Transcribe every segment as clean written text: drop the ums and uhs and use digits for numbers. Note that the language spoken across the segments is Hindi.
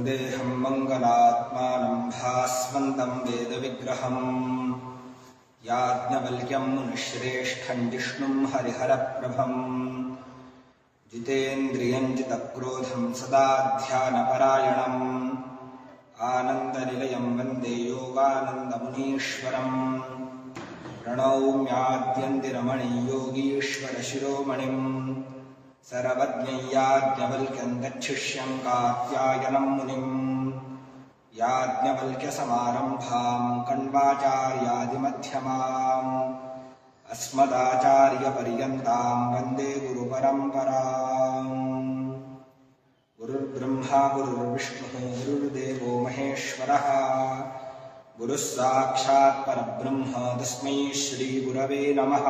वन्देऽहं मङ्गलात्मानं भास्वन्तं वेदविग्रहं याज्ञवल्क्यं मुनिश्रेष्ठं जिष्णुं हरिहरप्रभं जितेन्द्रियं जितक्रोधं सदा ध्यानपरायणम् आनन्दनिलयं वन्दे योगानन्दमुनीश्वरम् प्रणौम्याद्यन्तिरमणि योगीश्वरशिरोमणिं सर्वज्ञैयाज्ञवल्क्यं गच्छिष्यं कात्यायनं मुनिं याज्ञवल्क्यसमारम्भां कण्वाचार्यादिमध्यमाम् अस्मदाचार्यपर्यन्तां वन्दे गुरुपरम्पराम्। गुरुर्ब्रह्मा गुरुर्विष्णुः गुरुर्देवो महेश्वरः गुरुः साक्षात् परब्रह्म तस्मै श्रीगुरवे नमः।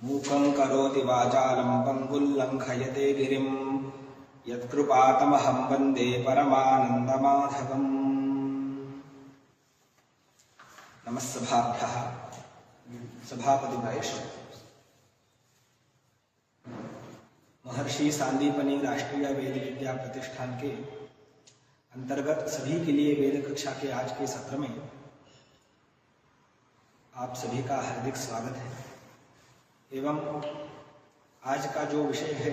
मूकं करोति वाचालं पङ्गुं लङ्घयते गिरिं यत्कृपातमहं वन्दे परमानन्दमाधवम्। नमः सभाभ्यः सभापतिभ्यः। महर्षि सांदीपनि राष्ट्रीय वेद विद्या प्रतिष्ठान के अंतर्गत सभी के लिए वेद कक्षा के आज के सत्र में आप सभी का हार्दिक स्वागत है। एवं आज का जो विषय है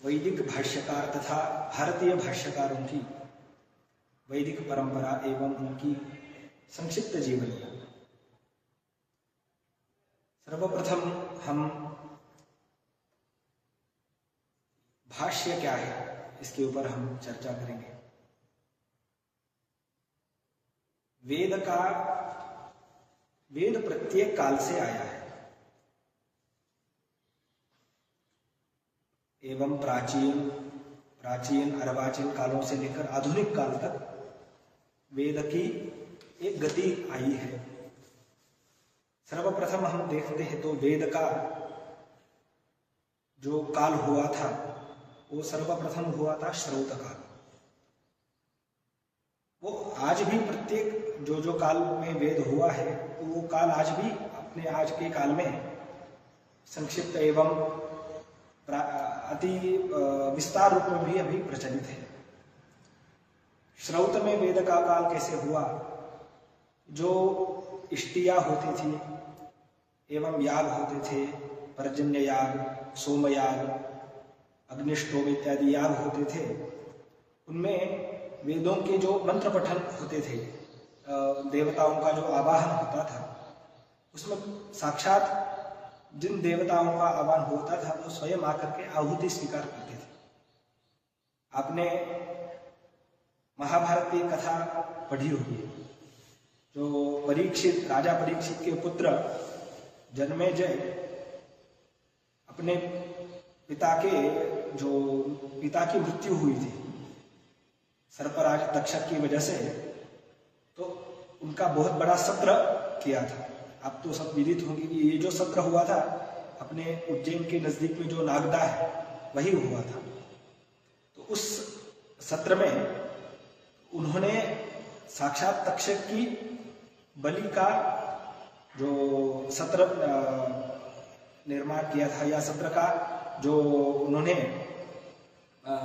वैदिक भाष्यकार तथा भारतीय भाष्यकारों की वैदिक परंपरा एवं उनकी संक्षिप्त जीवनी। सर्वप्रथम हम भाष्य क्या है इसके ऊपर हम चर्चा करेंगे। वेद प्रत्येक काल से आया है एवं प्राचीन अर्वाचीन कालों से लेकर आधुनिक काल तक वेद की एक गति आई है। सर्वप्रथम हम देखते हैं तो वेद का जो काल हुआ था वो सर्वप्रथम हुआ था श्रौत काल। वो आज भी प्रत्येक जो काल में वेद हुआ है तो वो काल आज भी अपने आज के काल में संक्षिप्त एवं अति विस्तार रूप में भी अभी प्रचलित है। श्रौत में वेद का काल कैसे हुआ? जो इष्टिया होती थी एवं याग होते थे, पर्जन्य याग, सोमयाग, अग्निष्टोम इत्यादि याग होते थे, उनमें वेदों के जो मंत्र पठन होते थे, देवताओं का जो आवाहन होता था, उसमें साक्षात जिन देवताओं का आवाहन होता था वो स्वयं आकर के आहुति स्वीकार करते थे। आपने महाभारत की कथा पढ़ी होगी, जो राजा परीक्षित के पुत्र जन्मेजय अपने पिता की मृत्यु हुई थी सर्पराज तक्षक की वजह से, तो उनका बहुत बड़ा सत्र किया था। आप तो सब विदित होंगे कि ये जो सत्र हुआ था अपने उज्जैन के नजदीक में जो नागदा है वही हुआ था। तो उस सत्र में उन्होंने साक्षात तक्षक की बलि का जो सत्र निर्माण किया था या सत्र का जो उन्होंने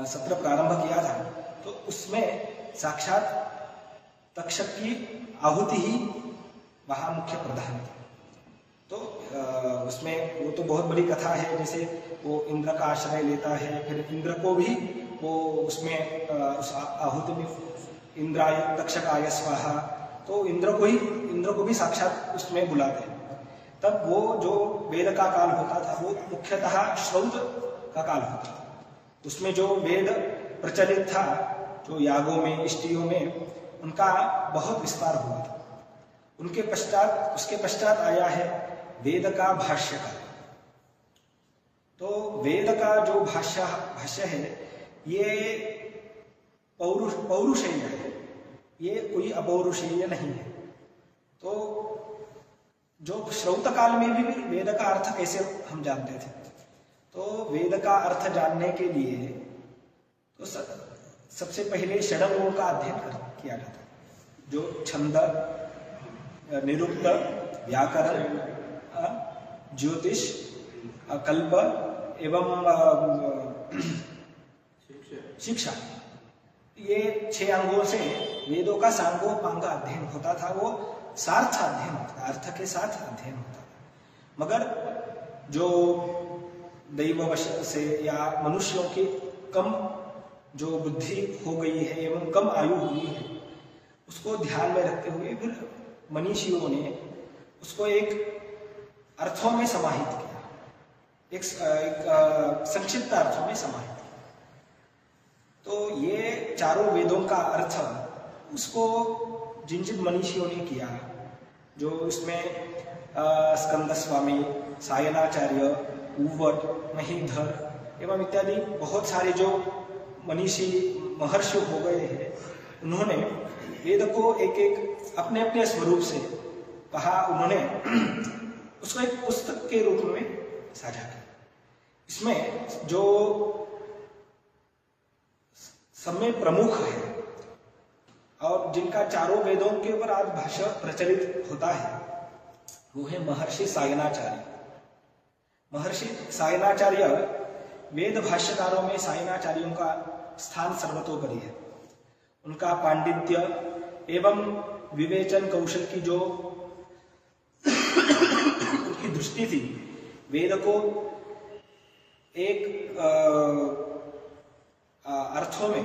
सत्र प्रारंभ किया था, तो उसमें साक्षात तक्षक की आहुति ही वहां मुख्य प्रधान थी। तो उसमें वो तो बहुत बड़ी कथा है, जैसे वो इंद्र का आश्रय लेता है, फिर इंद्र को भी वो उसमें उस आहुति में इंद्राय तक्षकाय स्वाहा, तो इंद्र को भी साक्षात उसमें बुलाते हैं। तब वो जो वेद का काल होता था वो मुख्यतः श्रौत का काल होता था। उसमें जो वेद प्रचलित था, जो यागों में, इष्टियों में, उनका बहुत विस्तार हुआ था। उसके पश्चात आया है वेद का भाष्य काल। तो वेद का जो भाष्य है ये पौरुषेय है, ये कोई अपौरुषेय नहीं है। तो जो श्रौत काल में भी वेद का अर्थ कैसे हम जानते थे, तो वेद का अर्थ जानने के लिए तो सबसे पहले षडंगों का अध्ययन किया जाता है, जो छंद, निरुक्त, व्याकरण, ज्योतिष, कल्प एवं शिक्षा, ये 6 अंगों से वेदों का सांगोपांग अध्ययन होता था, वो सार्थ अध्ययन होता, अर्थ के साथ अध्ययन होता था। मगर जो दैववश से या मनुष्यों की कम जो बुद्धि हो गई है एवं कम आयु हुई है, उसको ध्यान में रखते हुए फिर मनीषियों ने उसको एक अर्थों में समाहित किया, एक संक्षिप्त अर्थों में समाहित किया। तो ये चारों वेदों का अर्थ उसको जिन जिन मनीषियों ने किया, जो इसमें स्कंद स्वामी, सायनाचार्य, उवट, महीधर एवं इत्यादि बहुत सारे जो मनीषी महर्षि हो गए हैं, उन्होंने वेद को एक एक अपने अपने स्वरूप से कहा, उन्होंने उसको एक पुस्तक के रूप में साझा किया। इसमें जो सब में प्रमुख है और जिनका चारों वेदों के ऊपर आज भाष्य प्रचलित होता है, वो है महर्षि सायनाचार्य। महर्षि सायनाचार्य वेद भाष्यकारों में सायनाचार्यों का स्थान सर्वतोपरि है। उनका पांडित्य एवं विवेचन कौशल की जो उनकी दृष्टि थी, वेद को एक अर्थों में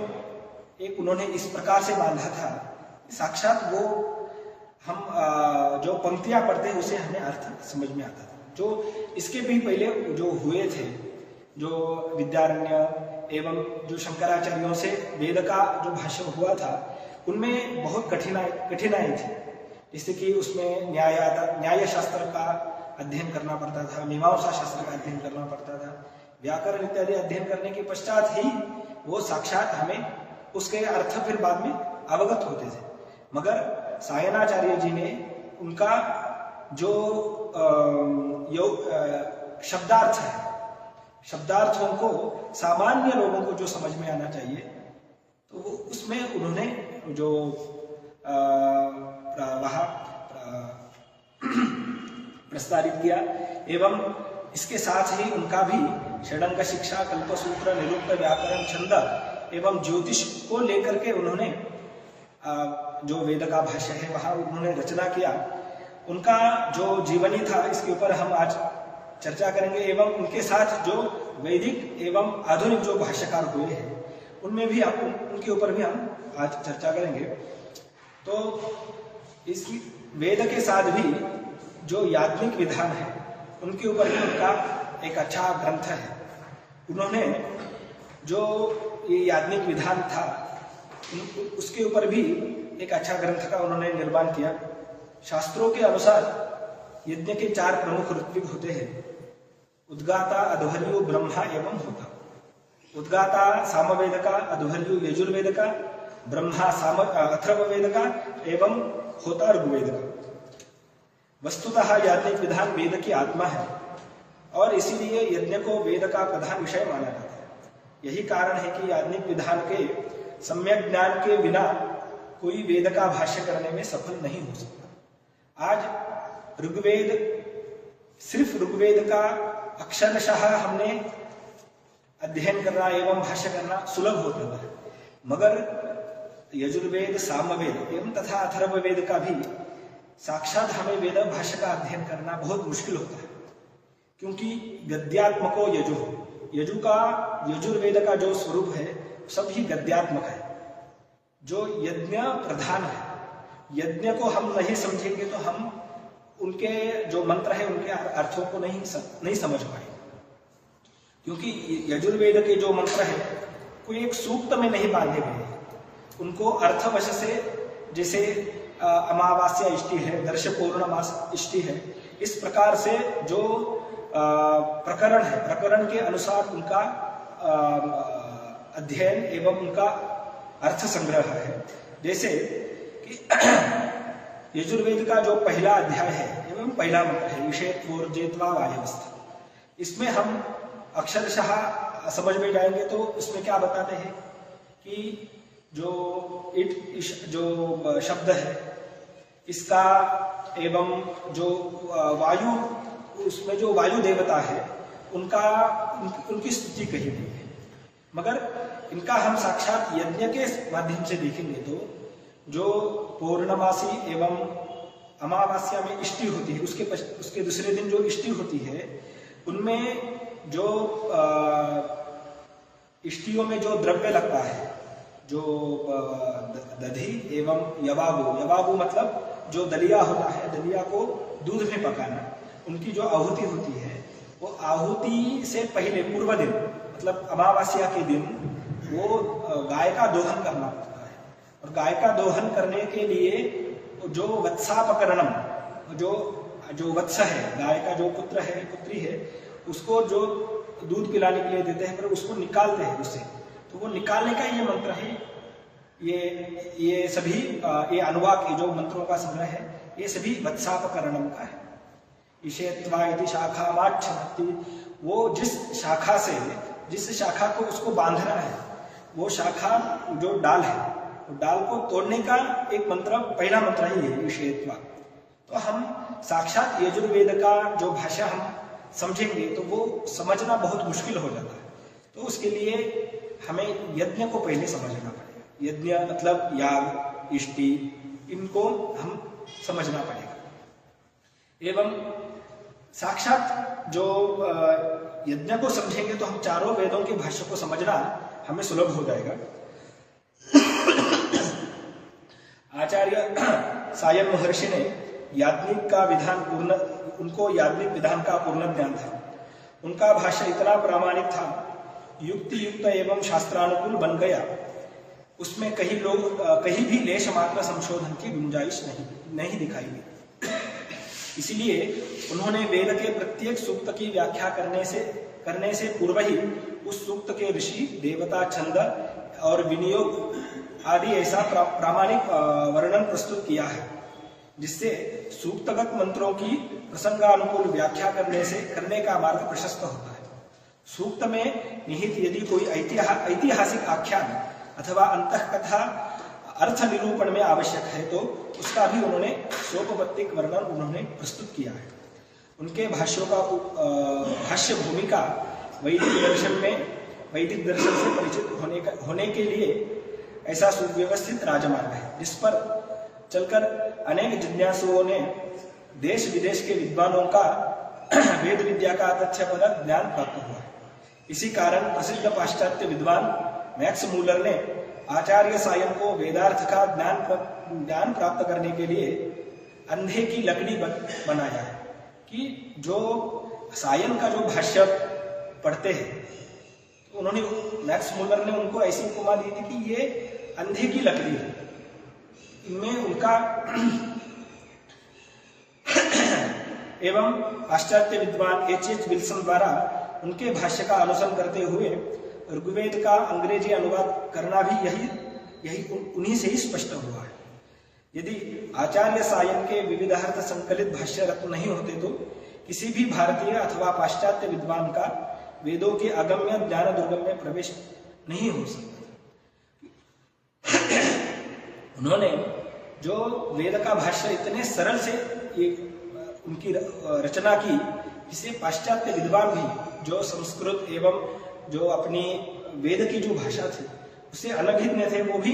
एक उन्होंने इस प्रकार से बांधा था, साक्षात वो हम जो पंक्तियां पढ़ते हैं उसे हमें अर्थ समझ में आता था। जो इसके भी पहले जो हुए थे, जो विद्यारण्य एवं जो शंकराचार्यों से वेद का जो भाष्य हुआ था, उनमें बहुत कठिनाई थी। जैसे कि उसमें न्याय शास्त्र का अध्ययन करना पड़ता था, मीमांसा शास्त्र का अध्ययन करना पड़ता था, व्याकरण इत्यादि अध्ययन करने के पश्चात ही वो साक्षात हमें उसके अर्थ फिर बाद में अवगत होते थे। मगर सायनाचार्य जी ने उनका जो शब्दार्थ है, शब्दार्थों को सामान्य लोगों को जो समझ में आना चाहिए, तो उसमें उन्होंने जो वहाँ प्रस्तावित किया। एवं इसके साथ ही उनका भी षडंग शिक्षा, कल्पसूत्र, निरुक्त, व्याकरण, छंद एवं ज्योतिष को लेकर के उन्होंने जो वेद का भाष्य है वहाँ उन्होंने रचना किया। उनका जो जीवनी था, इसके ऊपर हम आज चर्चा करेंगे। एवं उनके साथ जो वैदिक एवं आधुनिक जो भाष्यकार हुए हैं, उनमें भी उनके ऊपर भी हम आज चर्चा करेंगे। तो इस वेद के साथ भी जो याज्ञिक विधान है, उनके ऊपर भी उनका एक अच्छा ग्रंथ है। उन्होंने जो ये याज्ञिक विधान था, उसके ऊपर भी एक अच्छा ग्रंथ का उन्होंने निर्माण किया। शास्त्रों के अनुसार यज्ञ के 4 प्रमुख ऋत्विक होते हैं: उद्गाता, अध्वर्यु, ब्रह्मा एवं होता। उद्गाता सामवेद का, अध्वर्यु यजुर्वेद का, ब्रह्मा अथर्ववेद का एवं होता ऋग्वेद का। वस्तुतः याज्ञिक विधान वेद की आत्मा है और इसीलिए यज्ञ को वेद का प्रधान विषय माना जाता है। यही कारण है कि याज्ञिक विधान के सम्यक ज्ञान के बिना कोई वेद का भाष्य करने में सफल नहीं हो सकता। आज ऋग्वेद, सिर्फ ऋग्वेद का अक्षरशः हमने अध्ययन करना एवं भाष्य करना सुलभ होता है, मगर यजुर्वेद, सामवेद एवं तथा अथर्ववेद का भी साक्षात हमें वेद भाष्य का अध्ययन करना बहुत मुश्किल होता है, क्योंकि गद्यात्मको यजु, यजु का, यजुर्वेद का जो स्वरूप है सब ही गद्यात्मक है, जो यज्ञ प्रधान है। यज्ञ को हम नहीं समझेंगे तो हम उनके जो मंत्र है उनके अर्थों को नहीं समझ पाएंगे, क्योंकि यजुर्वेद के जो मंत्र है कोई एक सूक्त में नहीं बांधे गए हैं। उनको अर्थवश से, जैसे अमावास्या इष्टि है, दर्श पौर्णमास इष्टि है, इस प्रकार से जो प्रकरण है, प्रकरण के अनुसार उनका अध्ययन एवं उनका अर्थ संग्रह है। जैसे कि यजुर्वेद का जो पहला अध्याय है एवं पहला मंत्र है, विषयत्वोर्जेत्वा वायवस्था, इसमें हम अक्षरशः समझ में जाएंगे तो इसमें क्या बताते हैं कि जो शब्द है इसका एवं जो वायु, उसमें जो वायु देवता है उनकी स्तुति कही गई है। मगर इनका हम साक्षात यज्ञ के माध्यम से देखेंगे तो जो पौर्णमासी एवं अमावस्या में इष्टि होती है, उसके दूसरे दिन जो इष्टि होती है, उनमें जो इष्टियों में जो द्रव्य लगता है, जो दधी एवं यवागु मतलब जो दलिया होता है, दलिया को दूध में पकाना, उनकी जो आहुति होती है, वो आहुति से पहले पूर्व दिन मतलब अमावस्या के दिन वो गाय का दोहन करना पड़ता है। और गाय का दोहन करने के लिए जो वत्सापकरणम, जो वत्स है, गाय का जो पुत्र है, पुत्री है, उसको जो दूध पिलाने के लिए देते हैं, पर उसको निकालते हैं उससे, तो वो निकालने का ये मंत्र है। ये सभी ये अनुवाक, ये जो मंत्रों का संग्रह है, ये सभी वत्सापकरणम का है। ईशेत्वा यदि शाखा माच्छनति, वो जिस शाखा को उसको बांधना है, वो शाखा जो डाल है, वो डाल को तोड़ने का एक मंत्र, पहला मंत्र ही है ईशेत्वा। तो हम साक्षात यजुर्वेद का जो भाषा हम समझेंगे तो वो समझना बहुत मुश्किल हो जाता है। तो उसके लिए हमें यज्ञ को पहले समझना पड़ेगा। यज्ञ मतलब याग, इष्टि, इनको हम समझना पड़ेगा। एवं साक्षात जो यज्ञ को समझेंगे तो हम चारों वेदों के भाष्य को समझना हमें सुलभ हो जाएगा। आचार्य सायन महर्षि ने याज्ञिक का विधान उनको याज्ञिक विधान का पूर्ण ज्ञान था। उनका भाष्य इतना प्रामाणिक था, युक्ति युक्त एवं शास्त्रानुकूल बन गया, उसमें कहीं भी लेश मात्र संशोधन की गुंजाइश नहीं दिखाई दी। इसलिए उन्होंने वेद के प्रत्येक सूक्त की व्याख्या करने से पूर्व ही उस सूक्त के ऋषि, देवता, छंद और विनियोग आदि ऐसा प्रामाणिक वर्णन प्रस्तुत किया है, जिससे सूक्तगत मंत्रों की प्रसंगानुकूल व्याख्या करने का मार्ग प्रशस्त होता है। सूक्त में निहित यदि कोई ऐतिहासिक आख्यान अथवा अंतःकथा अर्थ निरूपण में आवश्यक है तो उसका भी उन्होंने सोपपत्तिक वर्णन उन्होंने प्रस्तुत किया है। उनके भाष्यों का भाष्य भूमिका वैदिक दर्शन से परिचित होने के लिए ऐसा सुव्यवस्थित राजमार्ग है, जिस पर चलकर अनेक जिज्ञासुओं ने देश विदेश के विद्वानों का वेद विद्या का तथ्यपरक ज्ञान प्राप्त हुआ। इसी कारण प्रसिद्ध पाश्चात्य विद्वान मैक्स मूलर ने आचार्य सायन को वेदार्थ का ज्ञान प्राप्त करने के लिए अंधे की लकड़ी बनाया है कि जो सायन का जो भाष्य पढ़ते हैं, तो उन्होंने मैक्स मूलर ने उनको ऐसी उपमा दी थी कि ये अंधे की लकड़ी है, इनमें उनका एवं पाश्चात्य विद्वान H.H. विल्सन द्वारा उनके भाष्य का अनुसरण करते हुए ऋग्वेद का अंग्रेजी अनुवाद करना भी यही उन्हीं से ही स्पष्ट हुआ है। यदि आचार्य सायन के विविधार्थ संकलित भाष्य रत्न नहीं होते तो किसी भी भारतीय अथवा पाश्चात्य विद्वान का वेदों के अगम्य ज्ञान दुर्गम में प्रवेश नहीं हो सकता। उन्होंने जो वेद का भाष्य इतने सरल से उनकी रचना की, जिसे पाश्चात्य विद्वान भी जो संस्कृत एवं जो अपनी वेद की जो भाषा थी उससे अनभिज्ञ थे, वो भी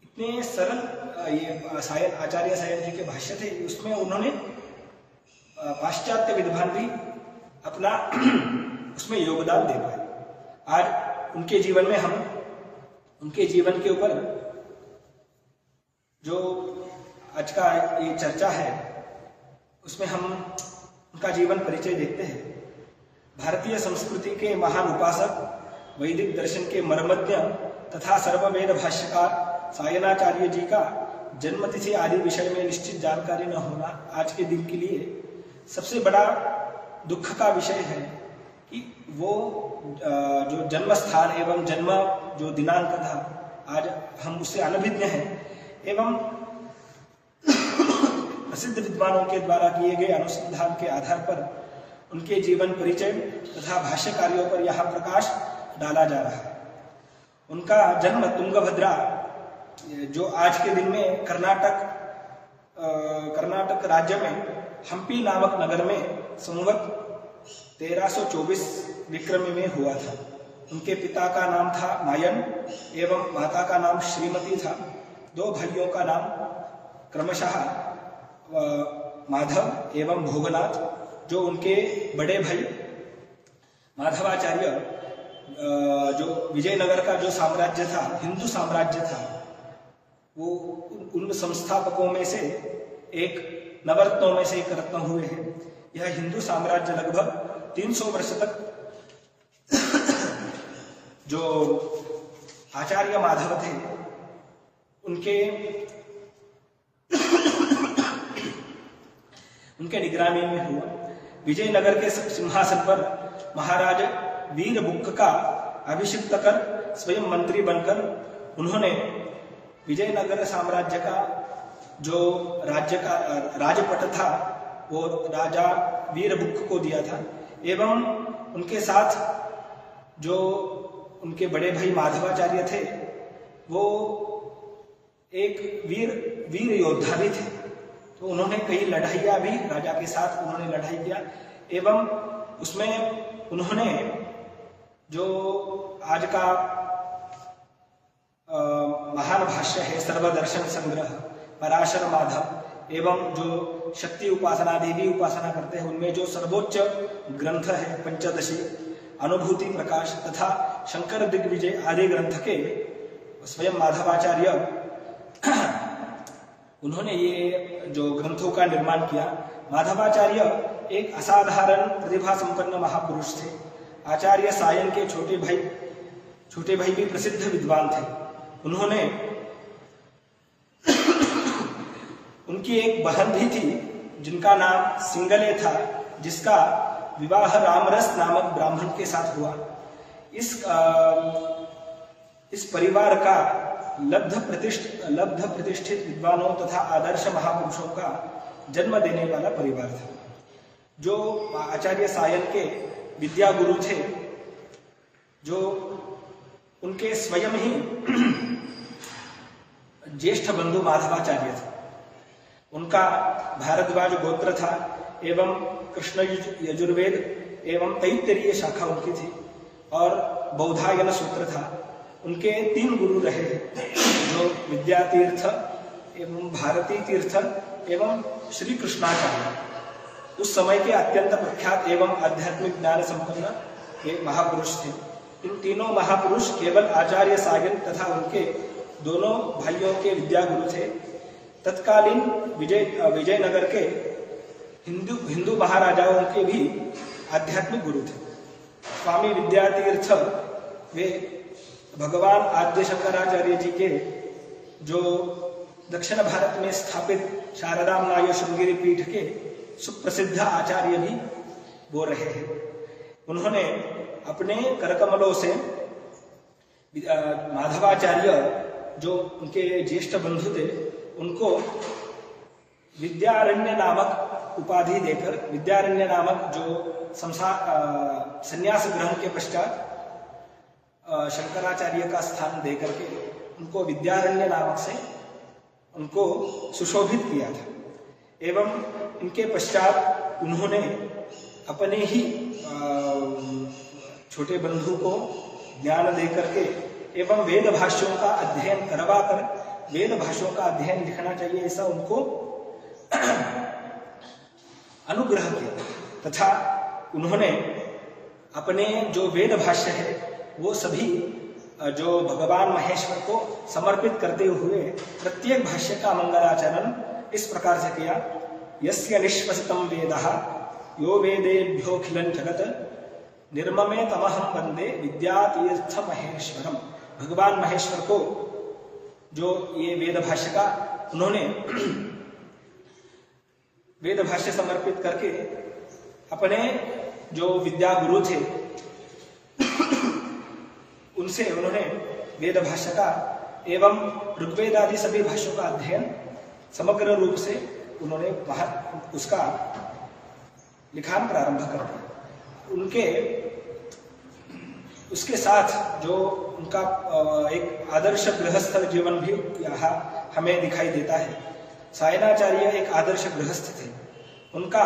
इतने सरल ये आचार्य सायन जी के भाष्य थे, उसमें उन्होंने पाश्चात्य विद्वान भी अपना उसमें योगदान दे पाए। आज उनके जीवन में हम उनके जीवन के ऊपर जो आज का ये चर्चा है उसमें हम उनका जीवन परिचय देखते हैं। भारतीय संस्कृति के महान उपासक, वैदिक दर्शन के मर्मज्ञ तथा सर्ववेद भाष्यकार सायनाचार्य जी का जन्मतिथि आदि विषय में निश्चित जानकारी न होना आज के दिन के लिए सबसे बड़ा दुख का विषय है कि वो जो जन्म स्थान एवं जन्म जो दिनांक था, आज हम उससे अनभिज्ञ हैं एवं प्रसिद्ध विद्वानों के द्वारा किए गए अनुसंधान के आधार पर उनके जीवन परिचय तथा भाष्य कार्यों पर यह प्रकाश डाला जा रहा है। उनका जन्म तुंगभद्रा, जो आज के दिन में कर्नाटक राज्य में हम्पी नामक नगर में संवत 1324 विक्रमी में हुआ था। उनके पिता का नाम था मायन एवं माता का नाम श्रीमती था। 2 भाइयों का नाम क्रमशः माधव एवं भोगनाथ। जो उनके बड़े भाई माधवाचार्य, जो विजयनगर का जो साम्राज्य था, हिंदू साम्राज्य था, वो उन संस्थापकों में से एक, नवरत्नों में से एक रत्न हुए हैं। यह हिंदू साम्राज्य लगभग 300 वर्ष तक जो आचार्य माधव थे उनके निगरानी में हुआ। विजयनगर के सिंहासन पर महाराज वीरबुक्क का अभिषिक्त कर स्वयं मंत्री बनकर उन्होंने विजयनगर साम्राज्य का जो राज्य का राजपट था वो राजा वीरबुक्क को दिया था। एवं उनके साथ जो उनके बड़े भाई माधवाचार्य थे वो एक वीर योद्धा भी थे, तो उन्होंने कई लड़ाइयां भी राजा के साथ उन्होंने लड़ाई किया। एवं उसमें उन्होंने जो आज का महान भाष्य है सर्वदर्शन संग्रह, पराशर माधव एवं जो शक्ति उपासना, देवी उपासना करते हैं, उनमें जो सर्वोच्च ग्रंथ है पंचदशी, अनुभूति प्रकाश तथा शंकर दिग्विजय आदि ग्रंथ के स्वयं माधवाचार्य उन्होंने ये जो ग्रंथों का निर्माण किया। माधवाचार्य एक असाधारण प्रतिभा संपन्न महापुरुष थे। आचार्य सायन के छोटे भाई भी प्रसिद्ध विद्वान थे। उन्होंने उनकी एक बहन भी थी जिनका नाम सिंगले था, जिसका विवाह रामरस नामक ब्राह्मण के साथ हुआ। इस परिवार का लब्ध प्रतिष्ठित विद्वानों तथा आदर्श महापुरुषों का जन्म देने वाला परिवार था। जो आचार्य सायन के विद्या गुरु थे, जो उनके स्वयं ही ज्येष्ठ बंधु माधवाचार्य थे। उनका भारद्वाज गोत्र था एवं कृष्ण यजुर्वेद एवं तैत्तरीय शाखा उनकी थी और बौधायन सूत्र था। उनके 3 गुरु रहे जो विद्यातीर्थ एवं भारती तीर्थ एवं श्री कृष्णाचार्य। उस समय के अत्यंत प्रख्यात एवं आध्यात्मिक ज्ञान संपन्न एक महापुरुष थे। इन तीनों महापुरुष केवल आचार्य सायन तथा उनके दोनों भाइयों के विद्या गुरु थे। तत्कालीन विजयनगर के हिंदू महाराजाओं के भी आध्यात्मिक गुरु थे। स्वामी विद्यातीर्थ वे भगवान आद्य शंकराचार्य जी के जो दक्षिण भारत में स्थापित शारदाम्नाय श्रृंगेरी पीठ के सुप्रसिद्ध आचार्य भी वो रहे हैं। उन्होंने अपने करकमलों से माधवाचार्य जो उनके ज्येष्ठ बंधु थे उनको विद्यारण्य नामक उपाधि देकर, विद्यारण्य नामक जो संन्यास ग्रहण के पश्चात शंकराचार्य का स्थान देकर के उनको विद्यारण्य नामक से उनको सुशोभित किया था। एवं इनके पश्चात उन्होंने अपने ही छोटे बंधु को ज्ञान देकर के एवं वेद भाष्यों का अध्ययन करवा कर, वेद भाष्यों का अध्ययन लिखना चाहिए ऐसा उनको अनुग्रह किया तथा उन्होंने अपने जो वेद भाष्य है वो सभी जो भगवान महेश्वर को समर्पित करते हुए प्रत्येक भाष्य का मंगलाचरण इस प्रकार से किया। यस्य निष्पसितं वेदः यो वेदेभ्योऽखिलं जगत् निर्ममे तमहं वंदे विद्यातीर्थ महेश्वरम। भगवान महेश्वर को जो ये वेद भाष्य का उन्होंने वेद भाष्य समर्पित करके अपने जो विद्या गुरु थे उनसे उन्होंने वेद भाष्य का एवं ऋग्वेद आदि सभी भाष्यों का अध्ययन समग्र रूप से उन्होंने उसका लिखान प्रारंभ कर दिया। उनके उसके साथ जो उनका एक आदर्श गृहस्थ जीवन भी यहाँ हमें दिखाई देता है। सायनाचार्य एक आदर्श गृहस्थ थे। उनका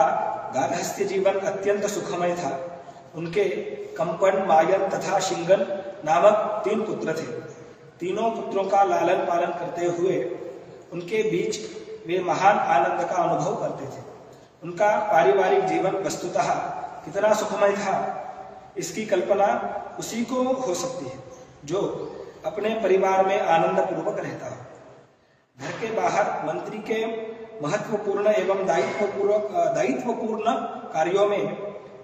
गार्हस्थ्य जीवन अत्यंत सुखमय था। उनके कंपन, मायन तथा शिंगन नामक 3 पुत्र थे। तीनों पुत्रों का लालन पालन करते हुए उनके बीच वे महान आनंद का अनुभव करते थे। उनका पारिवारिक जीवन वस्तुतः कितना सुखमय था, इसकी कल्पना उसी को हो सकती है जो अपने परिवार में आनंद पूर्वक रहता हो। घर के बाहर मंत्री के महत्वपूर्ण एवं दायित्वपूर्ण कार्यों में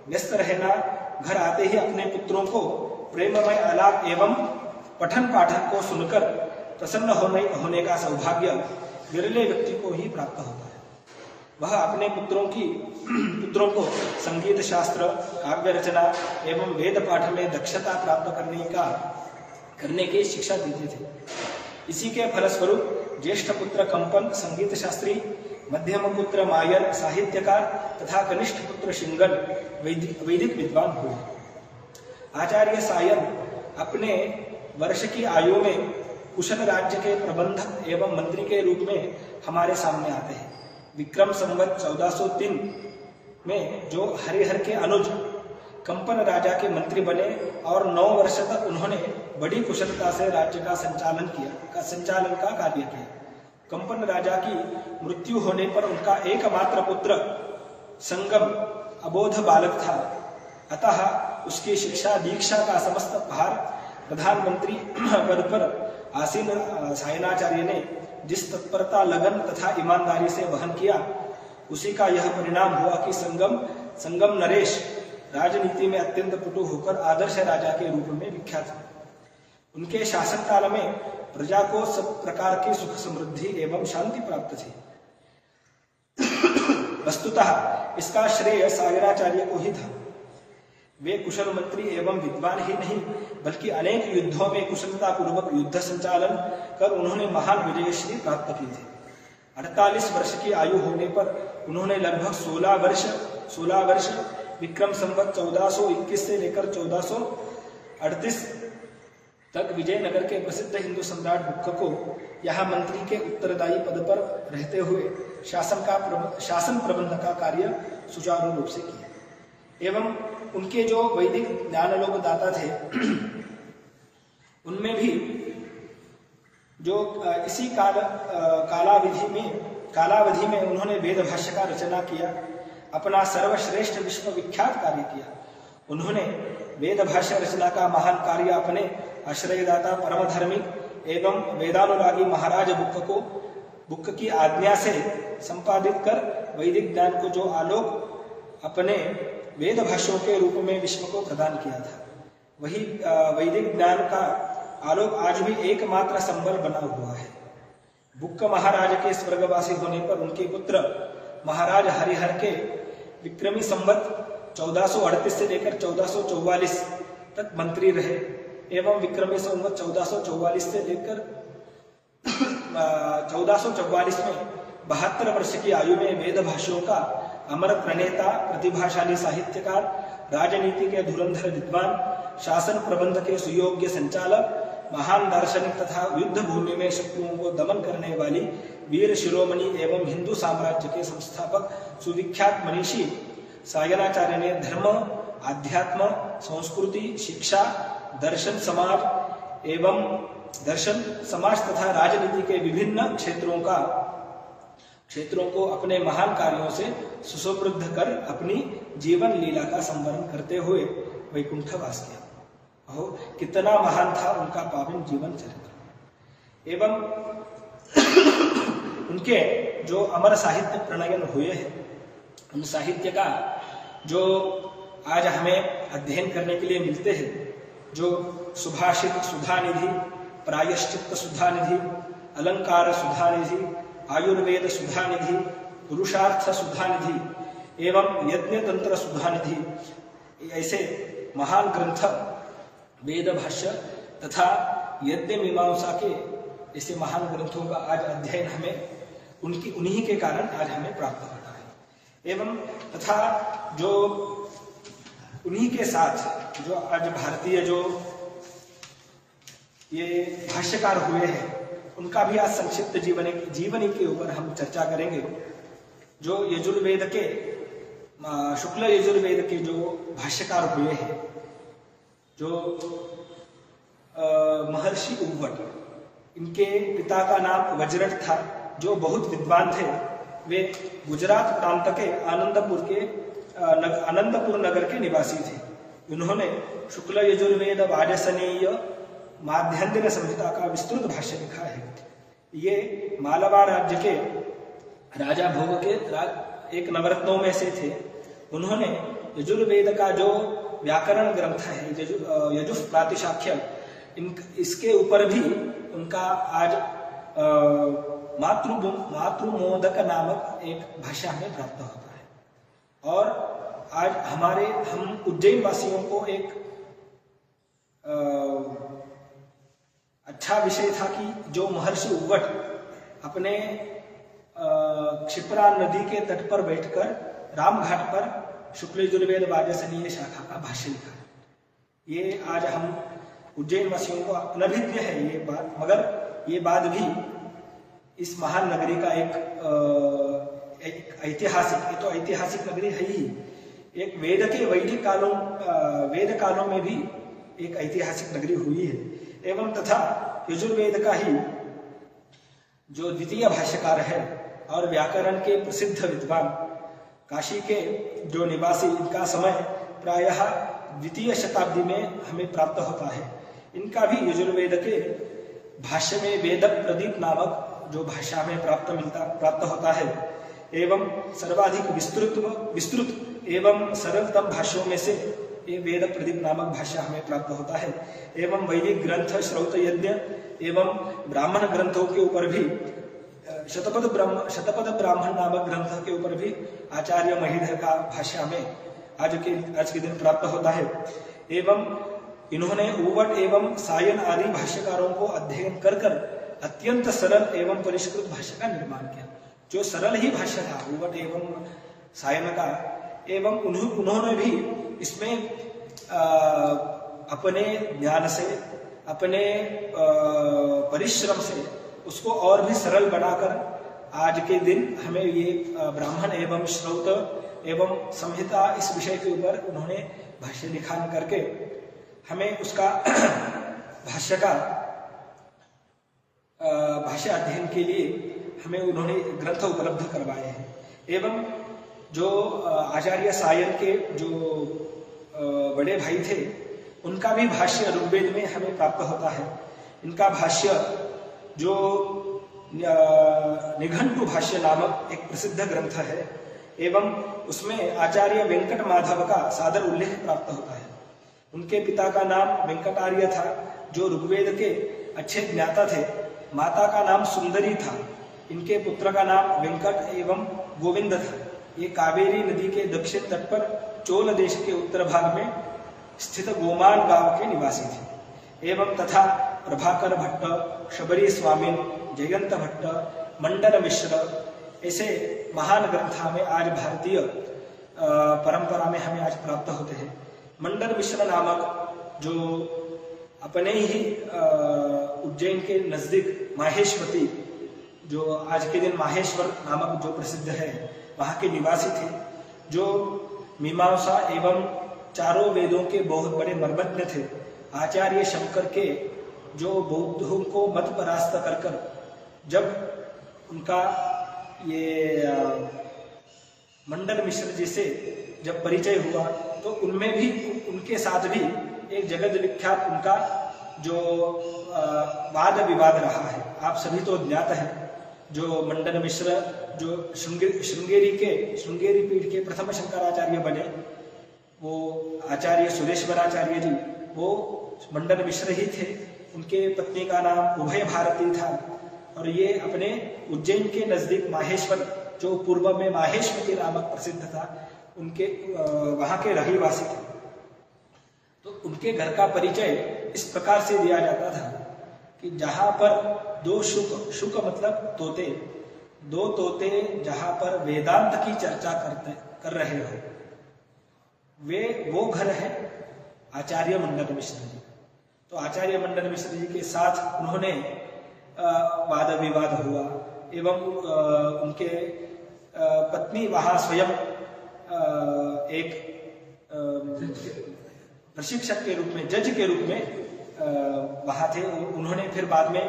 व्यस्त रहना, घर आते ही अपने पुत्रों को प्रेममय आलाप एवं पठन पाठन को सुनकर प्रसन्न होने का सौभाग्य विरले व्यक्ति को ही प्राप्त होता है। वह अपने पुत्रों को संगीत शास्त्र, काव्य रचना एवं वेद पाठ में दक्षता प्राप्त करने की शिक्षा देते थे। इसी के फलस्वरूप ज्येष्ठ पुत्र कंपन संगीत शास्त्री, मध्यम पुत्र मायर साहित्यकार तथा कनिष्ठ पुत्र शिंगन वैदिक विद्वान हुए। आचार्य सायन अपने वर्ष की आयु में कुशल राज्य के प्रबंधक एवं मंत्री के रूप में हमारे सामने आते हैं। विक्रम संवत 1403 में जो हरिहर के अनुज कंपन राजा के मंत्री बने और 9 वर्ष तक उन्होंने बड़ी कुशलता से राज्य का संचालन का कार्य किया। कंपन राजा की मृत्यु होने पर उनका एकमात्र पुत्र संगम अबोध बालक था, अतः उसकी शिक्षा दीक्षा का समस्त भार प्रधानमंत्री पद पर आसीन सायनाचार्य ने जिस तत्परता, लगन तथा ईमानदारी से वहन किया, उसी का यह परिणाम हुआ कि संगम नरेश राजनीति में अत्यंत पटु होकर आदर्श राजा के रूप में विख्यात हुए। उनके शासन काल में प्रजा को सब प्रकार की सुख समृद्धि एवं शांति प्राप्त थी। वस्तुतः इसका श्रेय सायनाचार्य को ही था। वे कुशल मंत्री एवं विद्वान ही नहीं बल्कि अनेक युद्धों में कुशलता पूर्वक युद्ध संचालन कर उन्होंने महान विजयश्री प्राप्त की थी। 48 वर्ष की आयु होने पर उन्होंने लगभग 16 वर्ष विक्रम संवत 1421 से लेकर 1438 तक विजयनगर के प्रसिद्ध हिंदू सम्राट बुक्क को यहाँ मंत्री के उत्तरदायी पद पर रहते हुए शासन प्रबंध का कार्य सुचारू रूप से किया। एवं उनके जो वैदिक ज्ञानलोक दाता थे उनमें भी जो इसी कालावधि में उन्होंने वेद भाष्य का रचना किया, अपना सर्वश्रेष्ठ विश्वविख्यात कार्य किया। उन्होंने वेद भाष्य रचना का महान कार्य अपने आश्रयदाता परम धार्मिक एवं वेदानुरागी महाराज बुक्क की आज्ञा से संपादित कर वैदिक ज्ञान को जो आलोक अपने वेद भाष्यों के रूप में विश्व को प्रदान किया था, वही वैदिक ज्ञान का आलोक आज भी एकमात्र संबल बना हुआ है। बुक्क महाराज के स्वर्गवासी होने पर उनके पुत्र महाराज हरिहर के विक्रमी संवत 1438 से लेकर 1444 तक मंत्री रहे एवं विक्रमी संवत 1444 से लेकर 1444 में 72 वर्ष की आयु में वेद भाष्यों का अमर प्रणेता, प्रतिभाशाली साहित्यकार, राजनीति के धुरंधर विद्वान, शासन प्रबंध के सुयोग्य संचालक, महान दार्शनिक तथा युद्ध भूमि में शत्रुओं को दमन करने वाली वीर शिरोमणि एवं हिंदू साम्राज्य के संस्थापक सुविख्यात मनीषी सायनाचार्य ने धर्म, आध्यात्म, संस्कृति, शिक्षा, दर्शन समाज तथा राजनीति के विभिन्न क्षेत्रों को अपने महान कार्यों से सुसमृद्ध कर अपनी जीवन लीला का संवरण करते हुए वैकुंठवास किया। अहो, कितना महान था उनका पावन जीवन चरित्र। एवं उनके जो अमर साहित्य प्रणयन हुए हैं, उन साहित्य का जो आज हमें अध्ययन करने के लिए मिलते हैं, जो सुभाषित सुधानिधि, प्रायश्चित्त सुधानिधि, अलंकार सुधानिधि, आयुर्वेद सुधानिधि, पुरुषार्थ सुधानिधि एवं यज्ञ तंत्र सुधानिधि, ऐसे महान ग्रंथ वेद भाष्य तथा यज्ञ मीमांसा के ऐसे महान ग्रंथों का आज अध्ययन हमें उन्हीं के कारण आज हमें प्राप्त होता है। एवं तथा जो उन्हीं के साथ जो आज भारतीय जो ये भाष्यकार हुए हैं, उनका भी आज संक्षिप्त जीवनी के ऊपर हम चर्चा करेंगे। जो यजुर्वेद के शुक्ल यजुर्वेद के जो भाष्यकार हुए हैं, जो महर्षि उव्वट, इनके पिता का नाम वज्रट था, जो बहुत विद्वान थे। वे गुजरात प्रांत के आनंदपुर नगर के निवासी थे। उन्होंने शुक्ल यजुर्वेद वाजसनेय माध्यांदिन संहिता का विस्तृत भाष्य लिखा है। ये मालवा राज्य के राजा भोग के एक नवरत्नों में से थे। उन्होंने यजुर्वेद का जो व्याकरण ग्रंथ है यजुः प्रातिशाख्य, इसके ऊपर भी उनका आज मातृमोदक नामक एक भाषा हमें प्राप्त होता है। और आज हम उज्जैन वासियों को एक अच्छा विषय था कि जो महर्षि उव्वट अपने क्षिप्रा नदी के तट पर बैठकर रामघाट पर शुक्ल यजुर्वेद वाजसनेय शाखा का भाष्य लिखा। ये आज हम उज्जैन वासियों को अनभिज्ञ है ये बात, मगर ये बात भी इस महान नगरी का एक ऐतिहासिक, ये तो ऐतिहासिक नगरी है ही, एक वेद कालों में भी एक ऐतिहासिक नगरी हुई है। एवं तथा यजुर्वेद का ही जो द्वितीय भाष्यकार है और व्याकरण के प्रसिद्ध विद्वान काशी के जो निवासी, इनका समय प्रायः द्वितीय शताब्दी में हमें प्राप्त होता है। इनका भी यजुर्वेद के भाष्य में वेद प्रदीप नामक जो भाषा में प्राप्त होता है, एवं सर्वाधिक विस्तृत एवं सरलतम भाष्यों में से ये वेद प्रदीप नामक भाषा हमें प्राप्त होता है। एवं वैदिक ग्रंथ, श्रौत यज्ञ एवं ब्राह्मण ग्रंथों के ऊपर भी शतपथ ब्राह्मण नामक ग्रंथ के ऊपर भी आचार्य महीधर का भाष्य हमें आज के दिन प्राप्त होता है। एवं इन्होंने उव्वट एवं सायन आदि भाष्यकारों को अध्ययन कर अत्यंत सरल एवं परिष्कृत भाषा का निर्माण किया। जो सरल ही भाष्य था उव्वट एवं सायन का, एवं उन्होंने भी इसमें अपने ज्ञान से, अपने परिश्रम से उसको और भी सरल बनाकर आज के दिन हमें ये ब्राह्मण एवं श्रौत एवं संहिता इस विषय के ऊपर उन्होंने भाष्य लिखान करके हमें उसका भाष्य अध्ययन के लिए हमें उन्होंने ग्रंथ उपलब्ध करवाए हैं। एवं जो आचार्य सायन के जो बड़े भाई थे, उनका भी भाष्य ऋग्वेद में हमें प्राप्त होता है। इनका भाष्य जो निघंटु भाष्य नामक एक प्रसिद्ध ग्रंथ है, एवं उसमें आचार्य वेंकट माधव का सादर उल्लेख प्राप्त होता है। उनके पिता का नाम वेंकटार्य था, जो ऋग्वेद के अच्छे ज्ञाता थे। माता का नाम सुंदरी था। इनके पुत्र का नाम वेंकट एवं गोविंद था। ये कावेरी नदी के दक्षिण तट पर चोल देश के उत्तर भाग में स्थित गोमान गांव के निवासी थे। एवं तथा प्रभाकर भट्ट, शबरी स्वामी, जयंत भट्ट, मंडन मिश्र, ऐसे महान ग्रंथ हमें आज भारतीय परंपरा में हमें आज प्राप्त होते हैं। मंडन मिश्र नामक जो अपने ही उज्जैन के नजदीक माहेश्वती, जो आज के दिन माहेश्वर नामक जो प्रसिद्ध है, वहाँ के निवासी थे, जो मीमांसा एवं चारों वेदों के बहुत बड़े मर्मज्ञ थे। आचार्य शंकर के जो बौद्धों को मत परास्त कर जब उनका ये मंडन मिश्र जी से जब परिचय हुआ, तो उनमें भी उनके साथ भी एक जगत विख्यात उनका जो वाद विवाद रहा है। आप सभी तो ज्ञात हैं, जो मंडन मिश्र जो श्रृंगेरी पीठ के प्रथम शंकराचार्य बने, वो आचार्य सुरेश्वराचार्य जी, वो मंडन मिश्र ही थे। उनके पत्नी का नाम उभय भारती था, और ये अपने उज्जैन के नजदीक माहेश्वर, जो पूर्व में माहेश्वती नामक प्रसिद्ध था, उनके वहां के रहीवासी थे। तो उनके घर का परिचय इस प्रकार से दिया जाता था कि जहां पर दो शुक मतलब तोते, दो तोते जहां पर वेदांत की चर्चा कर रहे हो, वो घर है आचार्य मंडन मिश्र जी। तो आचार्य मंडन मिश्र जी के साथ उन्होंने वाद विवाद हुआ, एवं उनके पत्नी वहां स्वयं एक प्रशिक्षक के रूप में, जज के रूप में वहां थे। उन्होंने फिर बाद में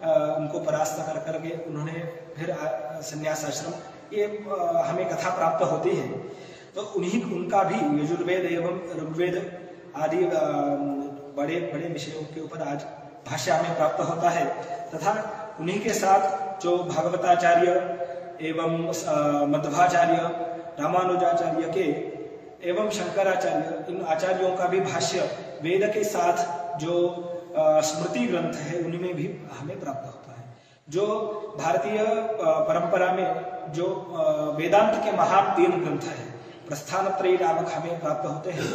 उनको परास्त कर करके उन्होंने फिर संन्यास आश्रम, ये हमें कथा प्राप्त होती है। तो उनका भी यजुर्वेद एवं ऋग्वेद आदि बड़े बड़े विषयों के ऊपर आज भाष्य हमें प्राप्त होता है। तथा उन्हीं के साथ जो भागवताचार्य एवं मध्वाचार्य, रामानुजाचार्य के एवं शंकराचार्य, इन आचार्यों का भी भाष्य वेद के साथ जो स्मृति ग्रंथ है उनमें भी हमें प्राप्त होता है। जो भारतीय परंपरा में जो वेदांत के महान 3 ग्रंथ है, प्रस्थानत्रयी नामक हमें प्राप्त होते हैं,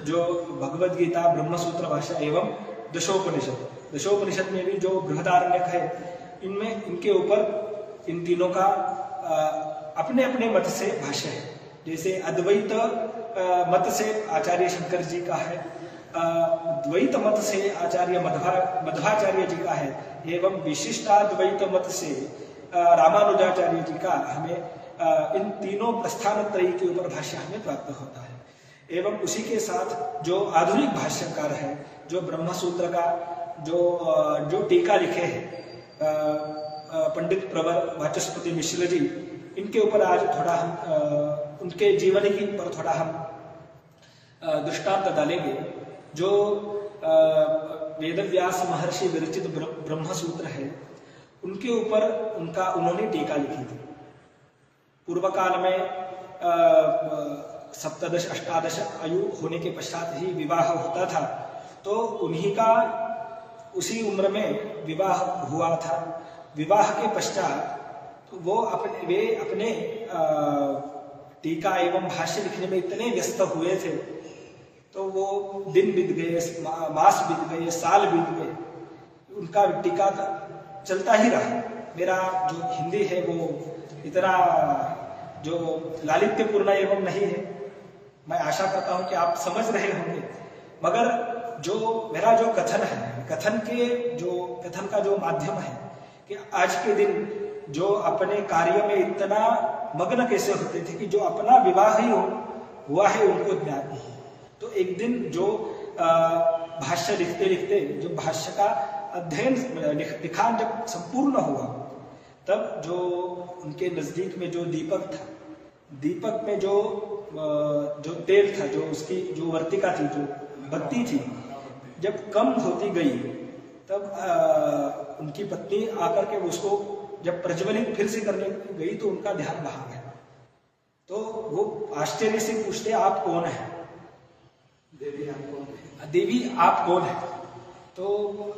जो भगवद गीता, ब्रह्मसूत्र भाष्य एवं दशोपनिषद। दशोपनिषद में भी जो बृहदारण्यक है, इनमें इनके ऊपर इन तीनों का अपने अपने मत से भाष्य है। जैसे अद्वैत मत से आचार्य शंकर जी का है, द्वैत मत से आचार्य मध्वाचार्य जी का है, एवं विशिष्टाद्वैत मत से रामानुजाचार्य जी का हमें इन तीनों प्रस्थानत्रयी के ऊपर भाष्य हमें प्राप्त होता है। एवं उसी के साथ जो आधुनिक भाष्यकार है, जो ब्रह्मसूत्र का जो टीका लिखे हैं पंडित प्रवर वाचस्पति मिश्र जी, इनके ऊपर आज थोड़ा हम उनके जीवन की पर थोड़ा हम दृष्टांत डालेंगे। जो वेदव्यास महर्षि विरचित ब्रह्मसूत्र है, उनके ऊपर उन्होंने टीका लिखी थी। पूर्व काल में 17-18 आयु होने के पश्चात ही विवाह होता था, तो उन्हीं का उसी उम्र में विवाह हुआ था। विवाह के पश्चात तो वो अपने टीका एवं भाष्य लिखने में इतने व्यस्त हुए थे, तो वो दिन बीत गए, मास बीत गए, साल बीत गए, उनका टीका चलता ही रहा। मेरा जो हिंदी है वो इतना जो लालित्यपूर्ण एवं नहीं है, मैं आशा करता हूं कि आप समझ रहे होंगे। मगर जो मेरा जो कथन है, कथन का जो माध्यम है कि आज के दिन जो अपने कार्य में इतना मग्न कैसे होते थे कि जो अपना विवाह ही हुआ है उनको ज्ञान नहीं। तो एक दिन जो भाष्य लिखते लिखते जो भाष्य का अध्ययन लिखान जब संपूर्ण हुआ, तब जो उनके नजदीक में जो दीपक था, दीपक में जो तेल था, जो उसकी जो वर्तिका थी, जो बत्ती थी, जब कम होती गई, तब उनकी पत्नी आकर के उसको जब प्रज्वलित फिर से करने गई तो उनका ध्यान वहां गया। तो वो आश्चर्य से पूछते, आप कौन है? देवी आप कौन है? देवी आप कौन है? तो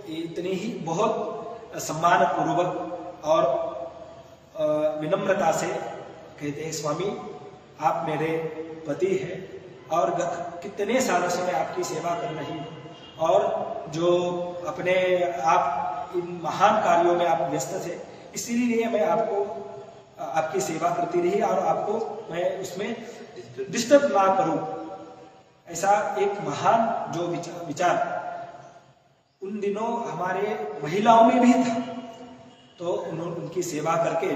इतनी ही बहुत सम्मान पूर्वक और विनम्रता से कहते हैं, स्वामी आप मेरे पति हैं और गत कितने सालों से मैं आपकी सेवा कर रही हूँ, और जो अपने आप इन महान कार्यों में आप व्यस्त थे, इसीलिए मैं आपको आपकी सेवा करती रही और आपको मैं उसमें डिस्टर्ब ना करूं। ऐसा एक महान जो विचार उन दिनों हमारे महिलाओं में भी था। तो उन्होंने उनकी सेवा करके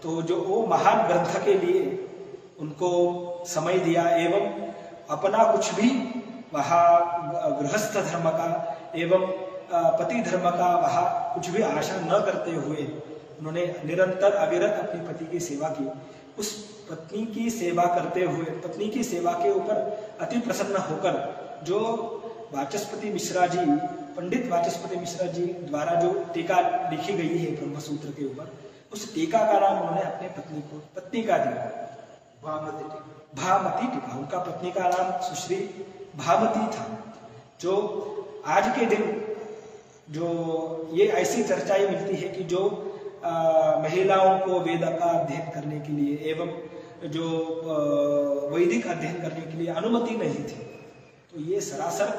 तो जो वो महान ग्रंथ के लिए उनको समय दिया, एवं अपना कुछ भी वहाँ गृहस्थ धर्म का एवं पति धर्म का वहाँ कुछ भी आशा न करते हुए उन्होंने निरंतर अविरत अपनी पति की सेवा की। उस पत्नी की सेवा करते हुए, पत्नी की सेवा के ऊपर अति प्रसन्न होकर जो वाचस्पति मिश्रा जी, पंडित वाचस्पति मिश्रा जी द्वारा जो टीका लिखी गई है ब्रह्मसूत्र के ऊपर, उस टीका का नाम उन्होंने अपने पत्नी का दिया, भामती टीका। उनका पत्नी का नाम सुश्री भामती था। जो आज के दिन जो ये ऐसी चर्चाएं मिलती है कि जो महिलाओं को वेद का अध्ययन करने के लिए एवं जो वैदिक अध्ययन करने के लिए अनुमति नहीं थी, तो ये सरासर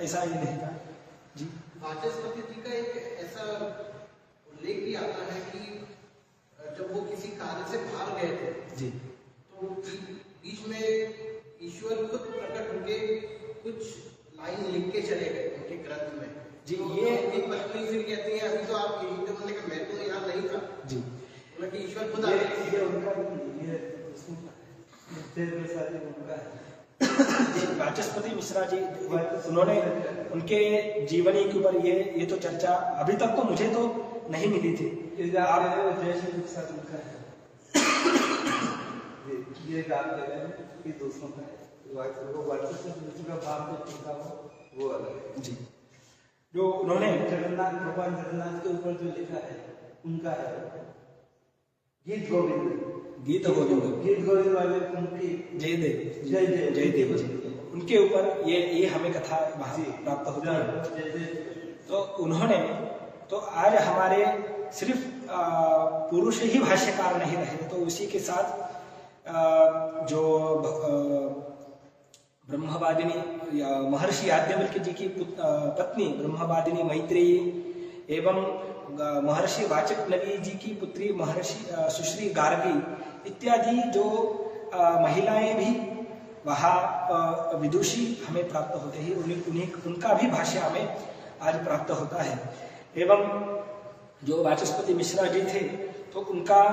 ऐसा ही नहीं था जी। वाचस्पति जी का एक ऐसा उल्लेख भी आता है कि जब वो किसी कार्य से भाग गए थे जी, तो बीच में ईश्वर खुद प्रकट होके कुछ लाइन लिख के चले गए उनके ग्रंथ में जी। तो ये एक पत्नी फिर कहती है, अभी तो आप यही थे, मैंने कहा मैं तो यहाँ नहीं था जी, ईश्वर खुद आ गए। वाचस्पति मिश्रा जी, उन्होंने उनके जीवनी के ऊपर ये तो चर्चा अभी तक तो मुझे तो नहीं मिली थी। ये दूसरों का वो अलग जी। जो उन्होंने जगन्नाथ, भगवान जगन्नाथ के ऊपर जो लिखा है उनका है गीत गोविंद वाले उनकी जयदेव जी, उनके ऊपर ये हमें कथा वहां प्राप्त होती है। तो उन्होंने तो आज हमारे सिर्फ पुरुष ही भाष्यकार नहीं रहे, तो उसी के साथ जो ब्रह्मवादिनी महर्षि याज्ञवल्क्य जी की पत्नी ब्रह्मवादिनी मैत्रेयी एवं महर्षि वाचस्पति जी की पुत्री महर्षि सुश्री गार्गी इत्यादि जो महिलाएं भी वहाँ विदुषी हमें प्राप्त होते हैं, उनका भी भाष्य हमें आज प्राप्त होता है। एवं जो वाचस्पति मिश्रा जी थे तो उनका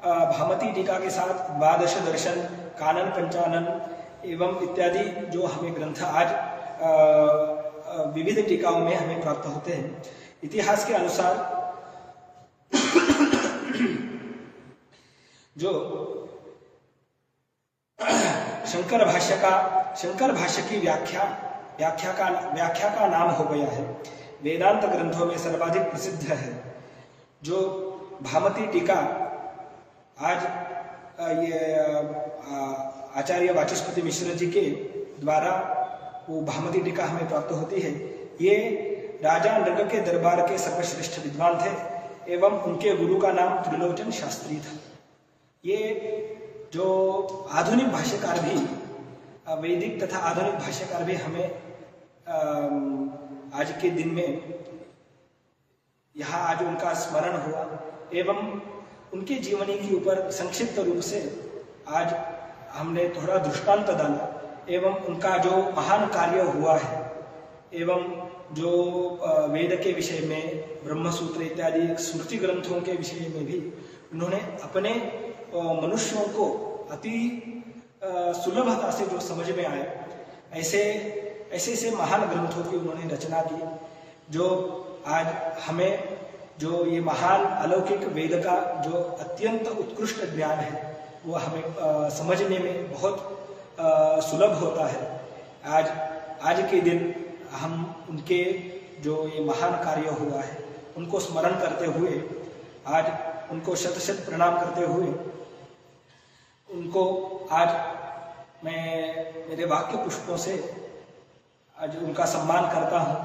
भामती टीका के साथ द्वादश दर्शन, कानन पंचानन एवं इत्यादि जो हमें ग्रंथ आज विविध टीकाओं में हमें प्राप्त होते हैं। इतिहास के अनुसार जो शंकर भाष्य की व्याख्या का नाम हो गया है, वेदांत ग्रंथों में सर्वाधिक प्रसिद्ध है। जो भामती टीका आज ये आचार्य वाचस्पति मिश्र जी के द्वारा वो भामती टीका हमें प्राप्त होती है। ये राजा नृग के दरबार के सर्वश्रेष्ठ विद्वान थे एवं उनके गुरु का नाम त्रिलोचन शास्त्री था। ये जो आधुनिक भाष्यकार भी, वैदिक तथा आधुनिक भाष्यकार भी हमें आज के दिन में यहाँ आज उनका स्मरण हुआ एवं उनके जीवनी के ऊपर संक्षिप्त रूप से आज हमने थोड़ा दृष्टांत डाला एवं उनका जो महान कार्य हुआ है एवं जो वेद के विषय में, ब्रह्मसूत्र इत्यादि स्मृति ग्रंथों के विषय में भी उन्होंने अपने मनुष्यों को अति सुलभता से जो समझ में आए, ऐसे महान ग्रंथों की उन्होंने रचना की, जो आज हमें जो ये महान अलौकिक वेद का जो अत्यंत उत्कृष्ट ज्ञान है वो हमें समझने में बहुत सुलभ होता है। आज के दिन हम उनके जो ये महान कार्य हुआ है उनको स्मरण करते हुए, आज उनको शत शत प्रणाम करते हुए, उनको आज मैं मेरे वाक्य पुष्पों से आज उनका सम्मान करता हूँ।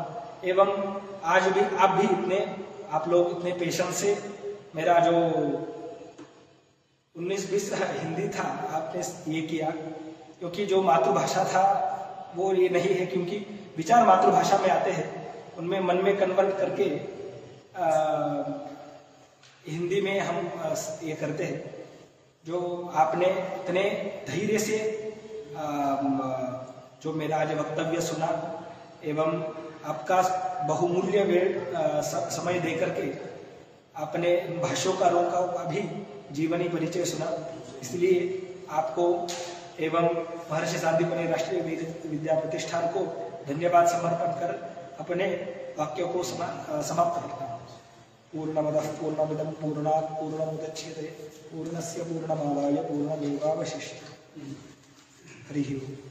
एवं आज भी आप लोग इतने पेशेंस से मेरा जो 19-20 हिंदी था आपने ये किया, क्योंकि जो मातृभाषा था वो ये नहीं है, क्योंकि विचार मातृभाषा में आते हैं, उनमें मन में कन्वर्ट करके हिंदी में हम ये करते हैं। जो आपने इतने धैर्य से जो मेरा आज वक्तव्य सुना एवं आपका बहुमूल्य समय देकर के आपने भाष्यकारों का भी जीवनी परिचय सुना, इसलिए आपको एवं महर्षि सांदीपनि राष्ट्रीय विद्या प्रतिष्ठान को धन्यवाद समर्पण कर अपने वाक्यों को समाप्त करता हूँ। पूर्णमदः पूर्णमिदं पूर्णात् पूर्णमुदच्यते पूर्णस्य पूर्णमादाय पूर्णमेवावशिष्यते। हरिः ओम्।